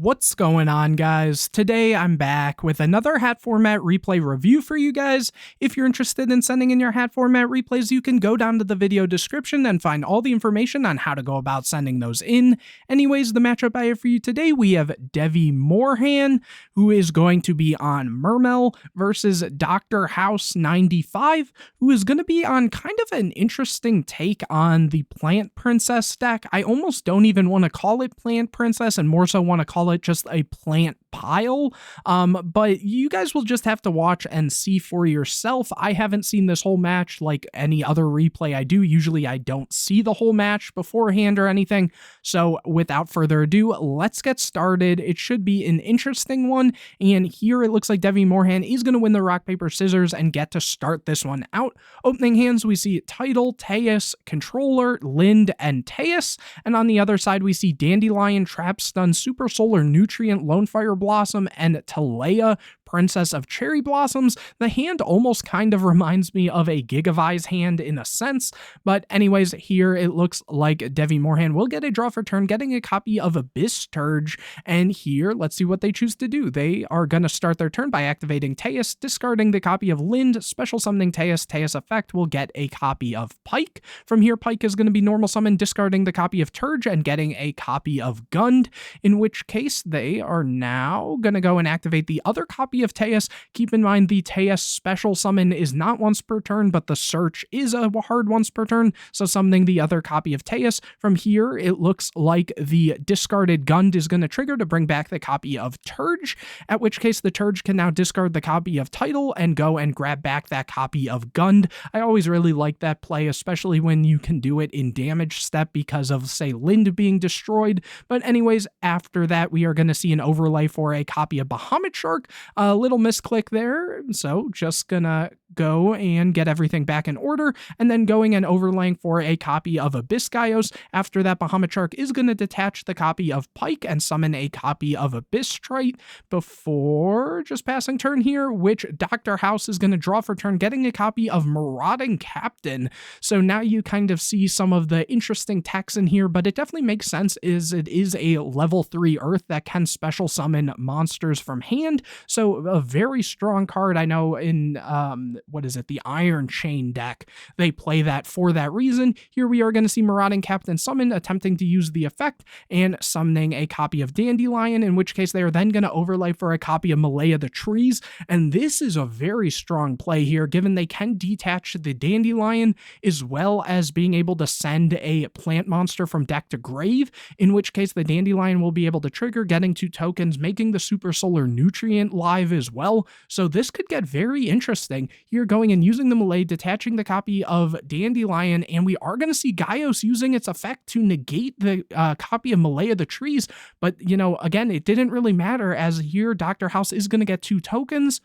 What's going on, guys? Today I'm back with another Hat format replay review for you guys. If you're interested in sending in your Hat format replays, you can go down to the video description and find all the information on how to go about sending those in. Anyways, the matchup I have for you today, we have Devi Morhan, who is going to be on Mermail, versus Dr. House 95, who is going to be on kind of an interesting take on the Plant Princess deck. I almost don't even want to call it Plant Princess and more so want to call it just a plant pile, but you guys will just have to watch and see for yourself. I haven't seen this whole match like any other replay I do. Usually I don't see the whole match beforehand or anything, so without further ado, let's get started. It should be an interesting one, and here it looks like Devi Morhan is going to win the rock, paper, scissors and get to start this one out. Opening hands, we see Tidal, Teus, Controller, Lind, and Teus, and on the other side we see Dandelion, Trap Stun, Super Solar Nutrient, Lone Fire Blossom, and Talea, Princess of Cherry Blossoms. The hand almost kind of reminds me of a Gigavise hand in a sense, but anyways, here it looks like Devi Morhan will get a draw for turn, getting a copy of Abyss Turge, and here, let's see what they choose to do. They are going to start their turn by activating Teus, discarding the copy of Lind, special summoning Teus. Teus effect will get a copy of Pike. From here, Pike is going to be normal summon, discarding the copy of Turge and getting a copy of Gund, in which case they are now going to go and activate the other copy of Teus. Keep in mind the Teus special summon is not once per turn, but the search is a hard once per turn, so summoning the other copy of Teus. From here, it looks like the discarded Gund is going to trigger to bring back the copy of Turge, at which case the Turge can now discard the copy of Tidal and go and grab back that copy of Gund. I always really like that play, especially when you can do it in damage step because of, say, Lind being destroyed. But anyways, after that, we are going to see an overlay for a copy of Bahamut Shark. A little misclick there, so just gonna go and get everything back in order, and then going and overlaying for a copy of Abyss Gaios. After that, Bahamut Shark is going to detach the copy of Pike and summon a copy of Abyss Trite before just passing turn here, which Dr. House is going to draw for turn, getting a copy of Marauding Captain. So now you kind of see some of the interesting text in here, but it definitely makes sense is it is a level 3 Earth that can special summon monsters from hand, so a very strong card. I know in the Iron Chain deck, they play that for that reason. Here we are going to see Marauding Captain summon, attempting to use the effect and summoning a copy of Dandelion, in which case they are then going to overlay for a copy of Malaya the Trees, and this is a very strong play here, given they can detach the Dandelion as well as being able to send a plant monster from deck to grave, in which case the Dandelion will be able to trigger, getting 2 tokens, making the Super Solar Nutrient live as well. So this could get very interesting. You're going and using the Malay, detaching the copy of Dandelion, and we are going to see Gaios using its effect to negate the copy of Malaya the Trees. But, you know, again, it didn't really matter, as here Dr. House is going to get 2 tokens,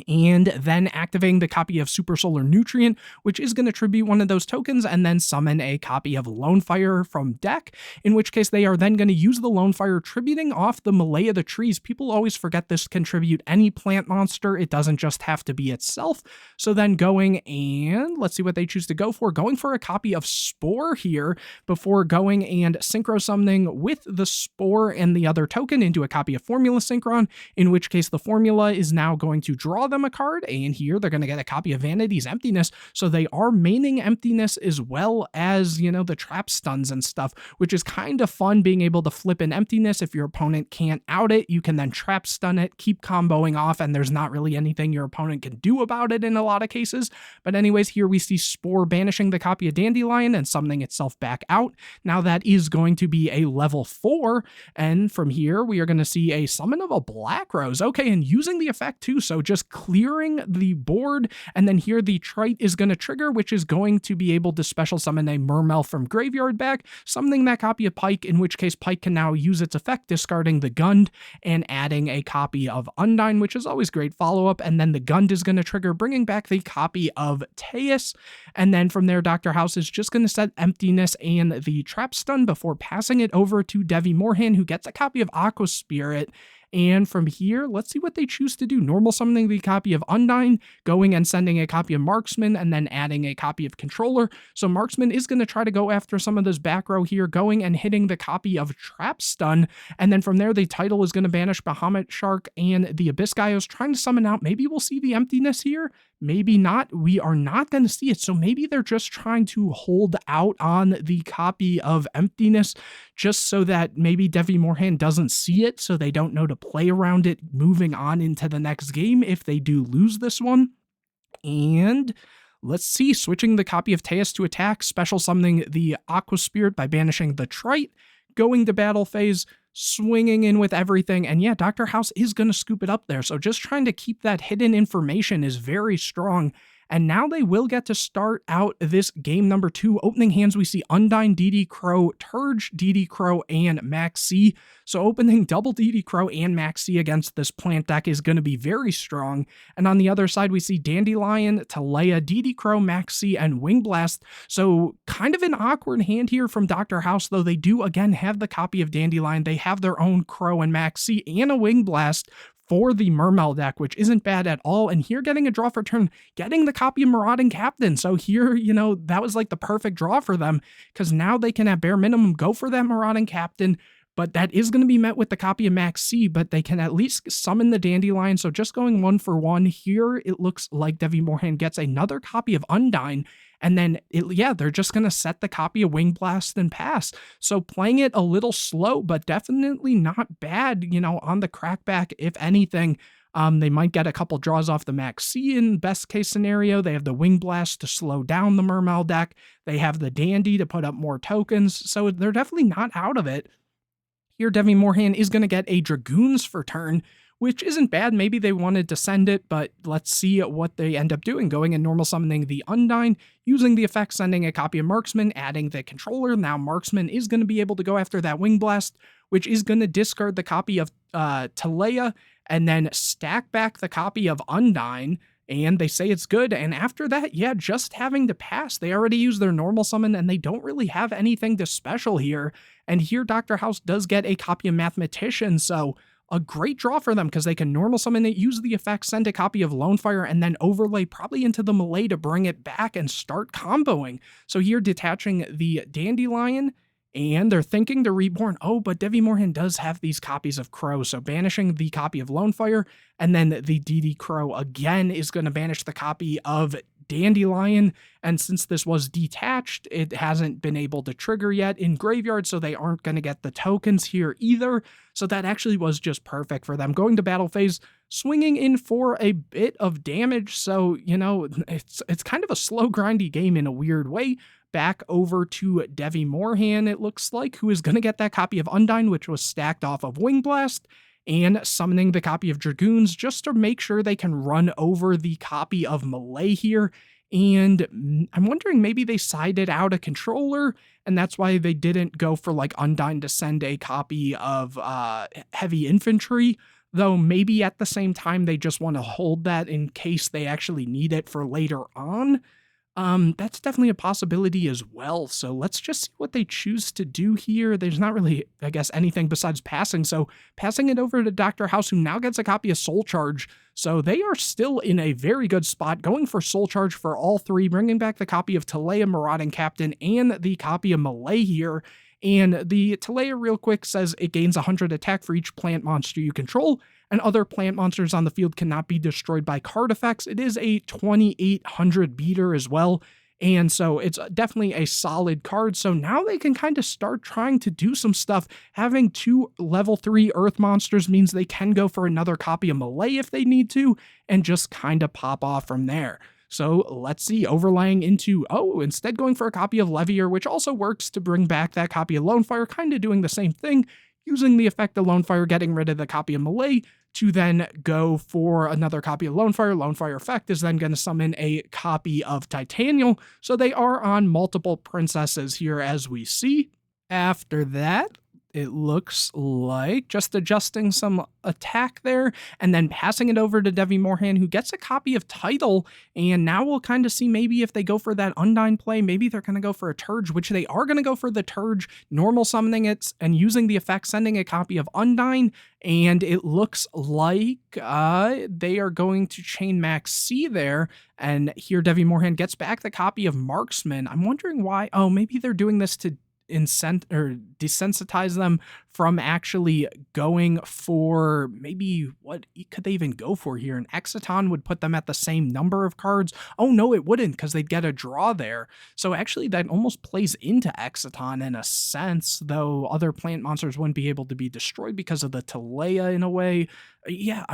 and then activating the copy of Super Solar Nutrient, which is going to tribute one of those tokens, and then summon a copy of Lone Fire from deck, in which case they are then going to use the Lone Fire, tributing off the Malaya the Trees. People always forget this can tribute any plant monster. It doesn't just have to be itself. So then going and let's see what they choose to go for. Going for a copy of Spore here before going and synchro summoning with the Spore and the other token into a copy of Formula Synchron, in which case the Formula is now going to draw them a card, and here they're going to get a copy of Vanity's Emptiness, so they are maining Emptiness as well as, you know, the trap stuns and stuff, which is kind of fun, being able to flip an Emptiness. If your opponent can't out it, you can then trap stun it, keep comboing off, and there's not really anything your opponent can do about it in a lot of cases. But anyways, here we see Spore banishing the copy of Dandelion and summoning itself back out. Now that is going to be a level 4, and from here we are going to see a summon of a Black Rose. Okay, and using the effect too, so just clearing the board, and then here the Trite is going to trigger, which is going to be able to special summon a Mermail from graveyard back, summoning that copy of Pike, in which case Pike can now use its effect, discarding the Gund and adding a copy of Undyne, which is always great follow-up, and then the Gund is going to trigger, bringing back the copy of Teus, and then from there Dr. House is just going to set Emptiness and the Trap Stun before passing it over to Devi Morhan, who gets a copy of Aqua Spirit, And from here, let's see what they choose to do. Normal summoning the copy of Undyne, going and sending a copy of Marksman, and then adding a copy of Controller. So Marksman is going to try to go after some of this back row here, going and hitting the copy of Trap Stun. And then from there, the title is going to banish Bahamut Shark and the Abyss Gaios, trying to summon out. Maybe we'll see the emptiness here. Maybe not. We are not going to see it. So maybe they're just trying to hold out on the copy of emptiness just so that maybe Devi Morhan doesn't see it, so they don't know to play around it moving on into the next game if they do lose this one. And let's see, switching the copy of Teus to attack, special summoning the Aqua Spirit by banishing the Trite, going to battle phase, swinging in with everything, and yeah, Dr. House is going to scoop it up there, so just trying to keep that hidden information is very strong. And now they will get to start out this game number 2. Opening hands, we see Undyne, DD Crow, Turge, DD Crow, and Max C. So opening double DD Crow and Max C against this plant deck is going to be very strong. And on the other side, we see Dandelion, Talea, DD Crow, Max C, and Wing Blast. So kind of an awkward hand here from Dr. House, though they do again have the copy of Dandelion. They have their own Crow and Max C and a Wing Blast for the Mermail deck, which isn't bad at all. And here getting a draw for turn, getting the copy of Marauding Captain. So here, that was like the perfect draw for them, because now they can at bare minimum go for that Marauding Captain, but that is going to be met with the copy of Max C, but they can at least summon the Dandelion. So just going 1-for-1 here, it looks like Devi Morhan gets another copy of Undyne. And then, they're just going to set the copy of Wing Blast and pass. So playing it a little slow, but definitely not bad, on the crackback. If anything, they might get a couple draws off the Max C in best case scenario. They have the Wing Blast to slow down the Mermail deck. They have the Dandy to put up more tokens. So they're definitely not out of it. Here, Devi Morhan is going to get a Dragoons for turn, which isn't bad. Maybe they wanted to send it, but let's see what they end up doing. Going and normal summoning the Undyne, using the effect, sending a copy of Marksman, adding the Controller. Now Marksman is going to be able to go after that Wing Blast, which is going to discard the copy of Talea, and then stack back the copy of Undyne, and they say it's good. And after that, just having to pass. They already use their normal summon, and they don't really have anything to special here. And here, Dr. House does get a copy of Mathematician, so a great draw for them, because they can normal summon it, use the effect, send a copy of Lonefire, and then overlay probably into the melee to bring it back and start comboing. So here, detaching the Dandelion, and they're thinking to Reborn. Oh, but Devi Morhan does have these copies of Crow, so banishing the copy of Lonefire, and then the DD Crow again is going to banish the copy of Dandelion, and since this was detached, it hasn't been able to trigger yet in Graveyard, so they aren't going to get the tokens here either. So that actually was just perfect for them. Going to battle phase, swinging in for a bit of damage, so, it's kind of a slow, grindy game in a weird way. Back over to Devi Morhan, it looks like, who is going to get that copy of Undyne, which was stacked off of Wing Blast, and summoning the copy of Dragoons just to make sure they can run over the copy of Melee here. And I'm wondering, maybe they sided out a Controller, and that's why they didn't go for like Undyne to send a copy of Heavy Infantry, though maybe at the same time they just want to hold that in case they actually need it for later on. That's definitely a possibility as well. So let's just see what they choose to do here. There's not really, I guess, anything besides passing. So passing it over to Dr. House, who now gets a copy of Soul Charge. So they are still in a very good spot, going for Soul Charge for all three, bringing back the copy of Talea, Marauding Captain, and the copy of Melee here. And the Talea, real quick, says it gains 100 attack for each plant monster you control, and other plant monsters on the field cannot be destroyed by card effects. It is a 2800 beater as well, and so it's definitely a solid card. So now they can kind of start trying to do some stuff. Having 2 level 3 earth monsters means they can go for another copy of Melee if they need to, and just kind of pop off from there. So let's see, overlaying into, instead going for a copy of Levier, which also works to bring back that copy of Lonefire, kind of doing the same thing, using the effect of Lonefire, getting rid of the copy of Melee, to then go for another copy of Lonefire. Lonefire effect is then going to summon a copy of Titanial, so they are on multiple princesses here as we see. After that, it looks like, just adjusting some attack there, and then passing it over to Devi Morhan, who gets a copy of Title, and now we'll kind of see maybe if they go for that Undyne play, maybe they're going to go for a Turge, which they are going to go for the Turge, normal summoning it, and using the effect, sending a copy of Undyne, and it looks like they are going to chain Max C there, and here Devi Morhan gets back the copy of Marksman. I'm wondering why. Oh, maybe they're doing this to desensitize them from actually going for, maybe, what could they even go for here? An Exciton would put them at the same number of cards. Oh no, it wouldn't, because they'd get a draw there. So actually that almost plays into Exciton in a sense, though other plant monsters wouldn't be able to be destroyed because of the Talea in a way. Yeah,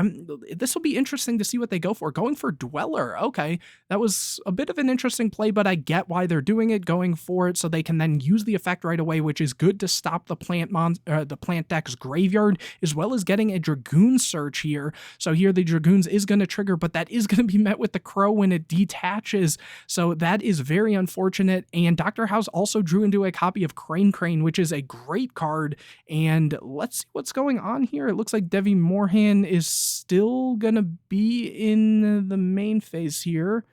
this will be interesting to see what they go for. Going for Dweller, okay, that was a bit of an interesting play, but I get why they're doing it, going for it so they can then use the effect right away, which is good to stop the plant deck's graveyard, as well as getting a Dragoon search here. So here the Dragoons is going to trigger, but that is going to be met with the Crow when it detaches, so that is very unfortunate. And Dr. House also drew into a copy of Crane, which is a great card, and let's see what's going on here. It looks like Devi Morhan is still gonna be in the main phase here,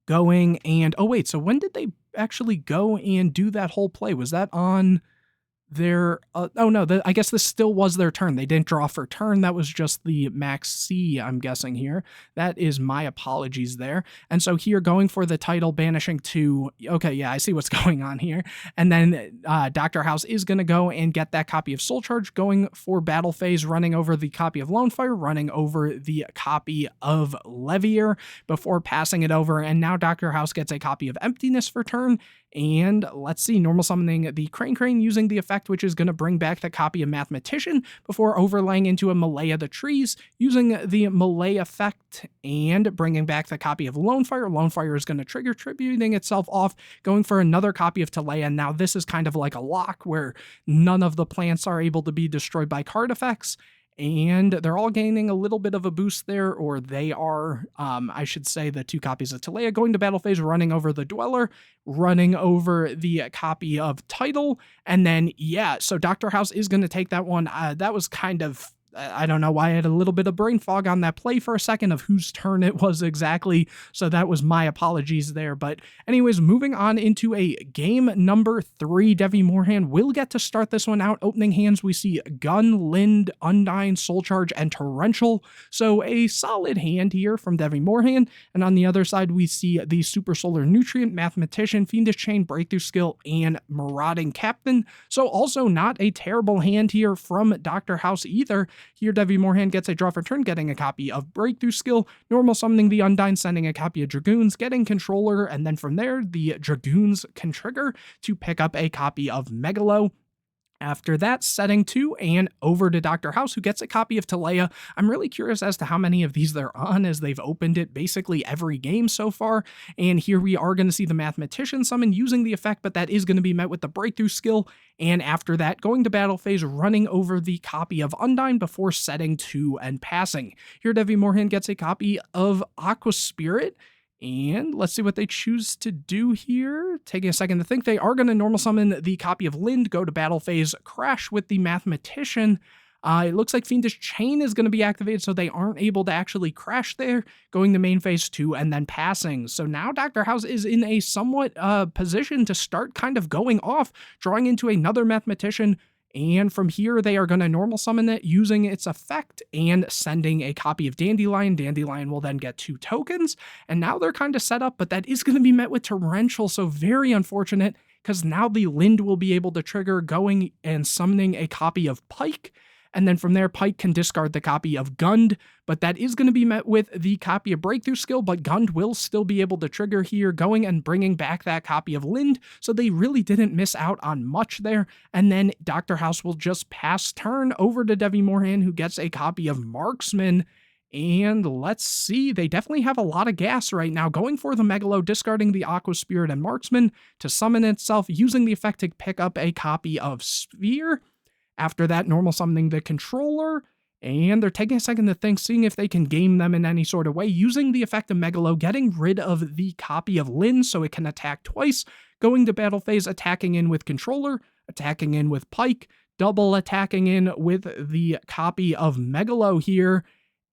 going, and oh wait, so when did they actually go and do that whole play? Was that on their oh no, I guess this still was their turn. They didn't draw for turn. That was just the Max C, I'm guessing here. That is my apologies there. And so here, going for the Title, banishing 2. Okay, yeah, I see what's going on here. And then Dr. House is going to go and get that copy of Soul Charge, going for battle phase, running over the copy of Lone Fire, running over the copy of Levier before passing it over. And now Dr. House gets a copy of Emptiness for turn. And let's see, normal summoning the Crane using the effect, which is going to bring back the copy of Mathematician before overlaying into a Malaya the Trees, using the Malaya effect and bringing back the copy of Lone Fire. Lone Fire is going to trigger, tributing itself off, going for another copy of Talea. Now this is kind of like a lock where none of the plants are able to be destroyed by card effects. And they're all gaining a little bit of a boost there, or they are, I should say, the 2 copies of Talea going to battle phase, running over the Dweller, running over the copy of Title, and then, yeah, so Dr. House is going to take that one. That was kind of, I don't know why I had a little bit of brain fog on that play for a second of whose turn it was exactly, so that was my apologies there. But anyways, moving on into a game number 3, Devi Morhan will get to start this one out. Opening hands, we see Gun, Lind, Undyne, Soul Charge, and Torrential, so a solid hand here from Devi Morhan. And on the other side, we see the Super Solar Nutrient, Mathematician, Fiendish Chain, Breakthrough Skill, and Marauding Captain, so also not a terrible hand here from Dr. House either. Here, Devi Morhan gets a draw for turn, getting a copy of Breakthrough Skill, normal summoning the Undyne, sending a copy of Dragoons, getting Controller, and then from there, the Dragoons can trigger to pick up a copy of Megalo. After that, setting 2 and over to Dr. House, who gets a copy of Talea. I'm really curious as to how many of these they're on, as they've opened it basically every game so far. And here we are going to see the Mathematician summon using the effect, but that is going to be met with the Breakthrough Skill. And after that, going to battle phase, running over the copy of Undyne before setting 2 and passing. Here, Devi Morhan gets a copy of Aqua Spirit. And let's see what they choose to do here. Taking a second to think, they are going to normal summon the copy of Lind, go to battle phase, crash with the Mathematician. It looks like Fiendish Chain is going to be activated, so they aren't able to actually crash there, going to main phase 2 and then passing. So now Dr. House is in a somewhat position to start kind of going off, drawing into another Mathematician. And from here, they are going to normal summon it using its effect and sending a copy of Dandelion. Dandelion will then get 2 tokens, and now they're kind of set up, but that is going to be met with Torrential, so very unfortunate, because now the Lind will be able to trigger, going and summoning a copy of Pike. And then from there, Pike can discard the copy of Gund, but that is going to be met with the copy of Breakthrough Skill, but Gund will still be able to trigger here, going and bringing back that copy of Lind, so they really didn't miss out on much there. And then Dr. House will just pass turn over to Devi Morhan, who gets a copy of Marksman. And let's see, they definitely have a lot of gas right now, going for the Megalo, discarding the Aqua Spirit and Marksman to summon itself, using the effect to pick up a copy of Sphere. After that, normal summoning the Controller, and they're taking a second to think, seeing if they can game them in any sort of way, using the effect of Megalo, getting rid of the copy of Lin so it can attack twice, going to battle phase, attacking in with Controller, attacking in with Pike, double attacking in with the copy of Megalo here.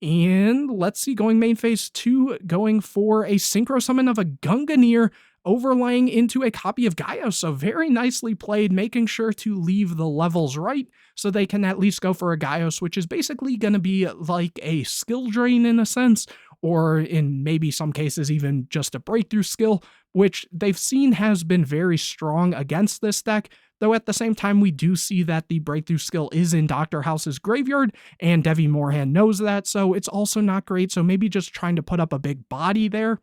And let's see, going main phase 2, going for a synchro summon of a Gungnir, overlaying into a copy of Gaios. So very nicely played, making sure to leave the levels right so they can at least go for a Gaios, which is basically going to be like a skill drain in a sense, or in maybe some cases even just a breakthrough skill, which they've seen has been very strong against this deck. Though at the same time, we do see that the breakthrough skill is in Dr. House's graveyard, and Devi Morhan knows that, so it's also not great. So maybe just trying to put up a big body there.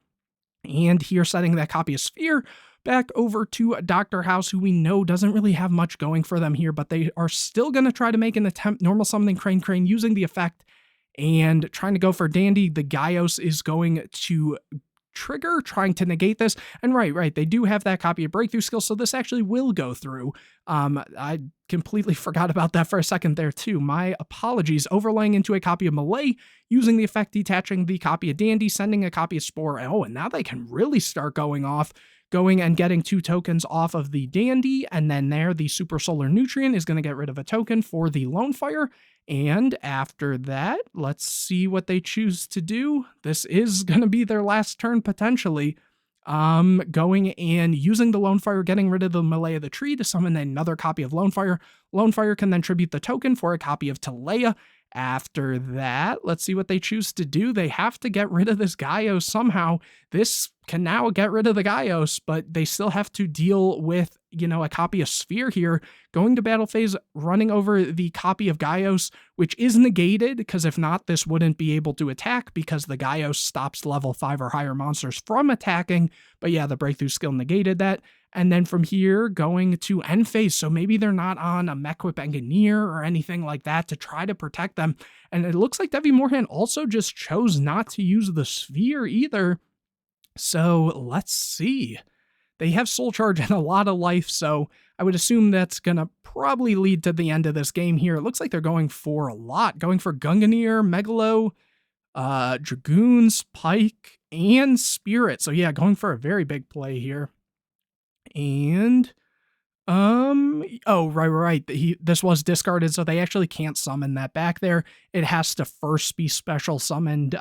And here setting that copy of Sphere back over to Dr. House, who we know doesn't really have much going for them here, but they are still going to try to make an attempt, normal summoning Crane using the effect, and trying to go for Dandy. The Gaios is going to trigger, trying to negate this. And right, they do have that copy of breakthrough skill, so this actually will go through. I completely forgot about that for a second there too. My apologies. Overlaying into a copy of Malay, using the effect, detaching the copy of Dandy, sending a copy of Spore. Oh, and now they can really start going off, going and getting 2 tokens off of the Dandy, and then there the Super Solar Nutrient is going to get rid of a token for the Lone Fire. And after that, let's see what they choose to do. This is going to be their last turn potentially. Going and using the Lone Fire, getting rid of the Malaya the Tree to summon another copy of Lone Fire. Lone Fire can then tribute the token for a copy of Talea. After that, let's see what they choose to do. They have to get rid of this Gaios somehow. This can now get rid of the Gaios, but they still have to deal with, a copy of Sphere here. Going to battle phase, running over the copy of Gaios, which is negated, because if not, this wouldn't be able to attack, because the Gaios stops level 5 or higher monsters from attacking. But yeah, the breakthrough skill negated that. And then from here, going to end phase, so maybe they're not on a Mechwhip Engineer or anything like that to try to protect them. And it looks like Devi Morhan also just chose not to use the Sphere either. So let's see. They have Soul Charge and a lot of life, so I would assume that's going to probably lead to the end of this game here. It looks like they're going for a lot, going for Gungnir, Megalo, Dragoons, Pike, and Spirit. So yeah, going for a very big play here. And, oh, right. This was discarded, so they actually can't summon that back there. It has to first be special summoned,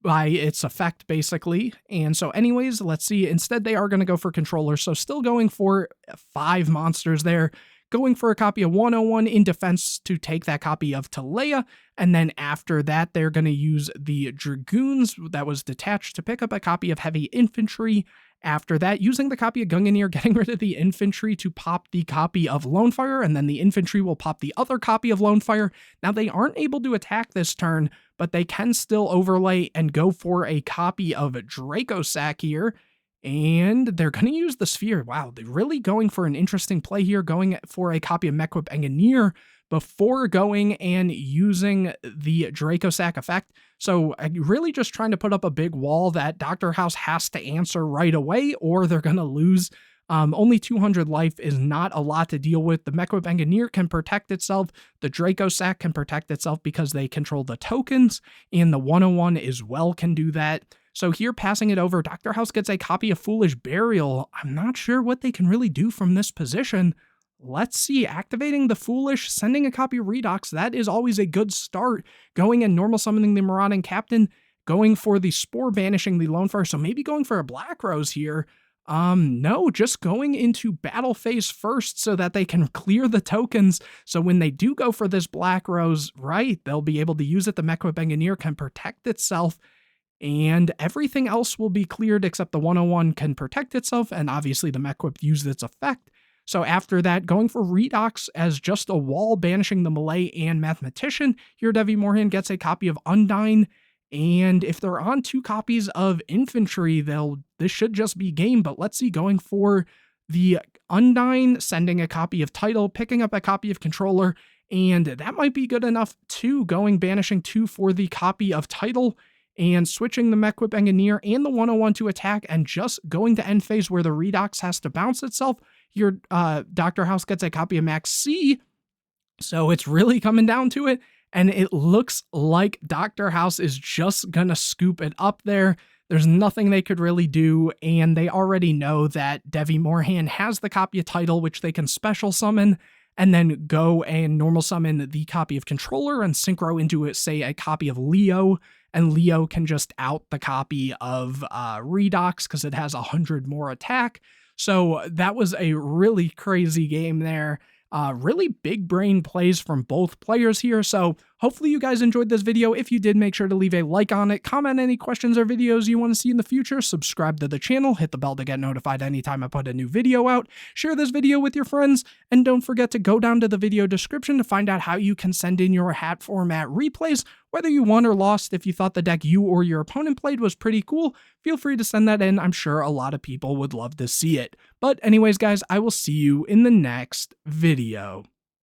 by its effect, basically. And so anyways, let's see. Instead, they are going to go for Controller, so still going for 5 monsters there. Going for a copy of 101 in defense to take that copy of Talea, and then after that, they're going to use the Dragoons that was detached to pick up a copy of Heavy Infantry. After that, using the copy of Gungnir, getting rid of the Infantry to pop the copy of Lone Fire, and then the Infantry will pop the other copy of Lone Fire. Now, they aren't able to attack this turn, but they can still overlay and go for a copy of Dracosac here. And they're going to use the Sphere. Wow, they're really going for an interesting play here, going for a copy of Mechwhip Engineer before going and using the Dracosac effect. So really just trying to put up a big wall that Dr. House has to answer right away, or they're going to lose. Only 200 life is not a lot to deal with. The Mechwhip Engineer can protect itself. The Dracosac can protect itself because they control the tokens, and the 101 as well can do that. So here, passing it over, Dr. House gets a copy of Foolish Burial. I'm not sure what they can really do from this position. Let's see, activating the Foolish, sending a copy of Redox, that is always a good start. Going and normal summoning the Marauding Captain, going for the Spore, banishing the Lone Fire, so maybe going for a Black Rose here. No, just going into battle phase first so that they can clear the tokens. So when they do go for this Black Rose, right, they'll be able to use it. The Mechwhip Engineer can protect itself, and everything else will be cleared except the 101 can protect itself, and obviously the Mechwhip used its effect. So after that, going for Redox as just a wall, banishing the Malay and Mathematician. Here, Devi Morhan gets a copy of Undyne, and if they're on 2 copies of Infantry, this should just be game. But let's see, going for the Undyne, sending a copy of Title, picking up a copy of Controller, and that might be good enough too, going banishing 2 for the copy of Title, and switching the Mechwhip Engineer and the 101 to attack, and just going to end phase where the Redox has to bounce itself. Here, Dr. House gets a copy of Max C, so it's really coming down to it, and it looks like Dr. House is just gonna scoop it up there. There's nothing they could really do, and they already know that Devi Morhan has the copy of Title, which they can special summon. and then go and normal summon the copy of Controller and synchro into it, say, a copy of Leo, and Leo can just out the copy of Redox because it has 100 more attack. So that was a really crazy game there. Really big brain plays from both players here, so hopefully you guys enjoyed this video. If you did, make sure to leave a like on it, comment any questions or videos you want to see in the future, subscribe to the channel, hit the bell to get notified anytime I put a new video out, share this video with your friends, and don't forget to go down to the video description to find out how you can send in your hat format replays. Whether you won or lost, if you thought the deck you or your opponent played was pretty cool, feel free to send that in. I'm sure a lot of people would love to see it. But anyways, guys, I will see you in the next video.